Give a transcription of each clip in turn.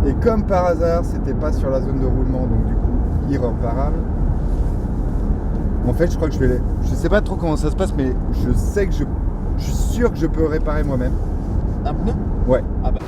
Et comme par hasard, c'était pas sur la zone de roulement, donc du coup, irréparable. En fait, je crois que je sais pas trop comment ça se passe, mais je sais que je suis sûr que je peux réparer moi-même. Un pneu? Ouais. Ah bah.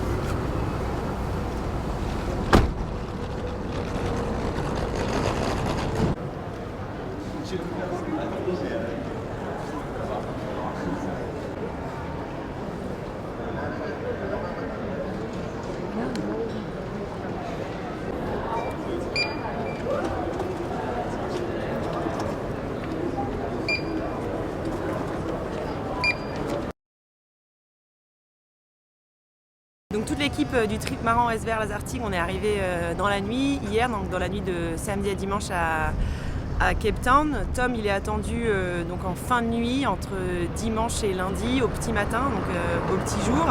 Donc toute l'équipe du trimaran SVR Lazartigue, on est arrivé dans la nuit, hier, donc dans la nuit de samedi à dimanche à Cape Town. Tom, il est attendu donc en fin de nuit, entre dimanche et lundi, au petit matin, donc au petit jour.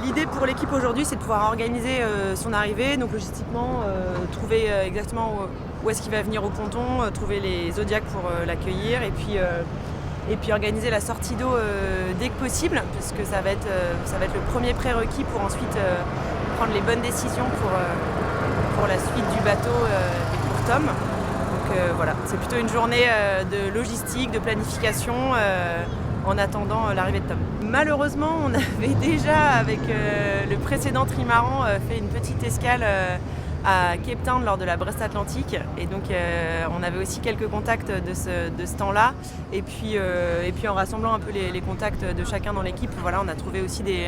L'idée pour l'équipe aujourd'hui, c'est de pouvoir organiser son arrivée, donc logistiquement, trouver exactement où est-ce qu'il va venir au ponton, trouver les Zodiacs pour l'accueillir, et puis organiser la sortie d'eau dès que possible, puisque ça va être le premier prérequis pour ensuite prendre les bonnes décisions pour la suite du bateau et pour Tom. Donc voilà, c'est plutôt une journée de logistique, de planification en attendant l'arrivée de Tom. Malheureusement, on avait déjà, avec le précédent trimaran, fait une petite escale à Cape Town lors de la Brest Atlantique, et donc on avait aussi quelques contacts de ce temps-là, et puis en rassemblant un peu les contacts de chacun dans l'équipe, voilà, on a trouvé aussi des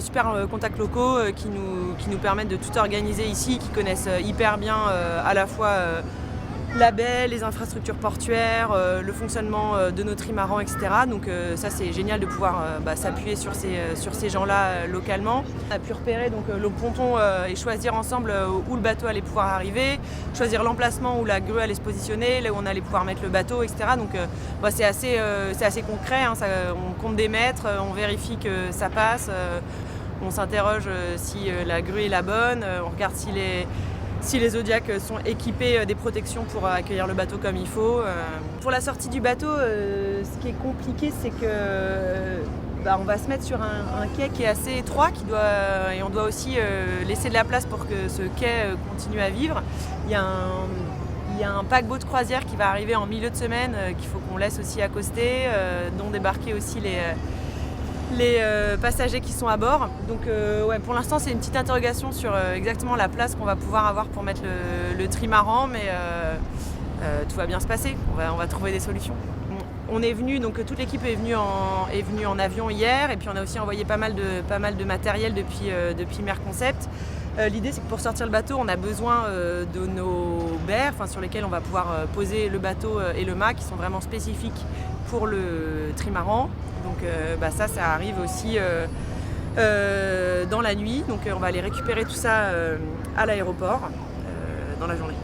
super contacts locaux qui nous permettent de tout organiser ici, qui connaissent hyper bien à la fois la baie, les infrastructures portuaires, le fonctionnement de nos trimarans, etc. Donc ça, c'est génial de pouvoir s'appuyer sur ces gens-là localement. On a pu repérer donc, le ponton et choisir ensemble où le bateau allait pouvoir arriver, choisir l'emplacement où la grue allait se positionner, là où on allait pouvoir mettre le bateau, etc. Donc c'est assez concret, hein, on compte des mètres, on vérifie que ça passe, on s'interroge si la grue est la bonne, on regarde si les Zodiacs sont équipés des protections pour accueillir le bateau comme il faut. Pour la sortie du bateau, ce qui est compliqué, c'est que on va se mettre sur un quai qui est assez étroit, et on doit aussi laisser de la place pour que ce quai continue à vivre. Il y a un paquebot de croisière qui va arriver en milieu de semaine, qu'il faut qu'on laisse aussi accoster, dont débarquer aussi les passagers qui sont à bord. Donc pour l'instant, c'est une petite interrogation sur exactement la place qu'on va pouvoir avoir pour mettre le trimaran, mais tout va bien se passer, on va trouver des solutions. On est venu, donc toute l'équipe est venue en avion hier, et puis on a aussi envoyé pas mal de matériel depuis Merconcept. L'idée, c'est que pour sortir le bateau, on a besoin de nos berres, sur lesquelles on va pouvoir poser le bateau et le mât, qui sont vraiment spécifiques pour le trimaran. Donc ça arrive aussi dans la nuit, donc on va aller récupérer tout ça à l'aéroport dans la journée.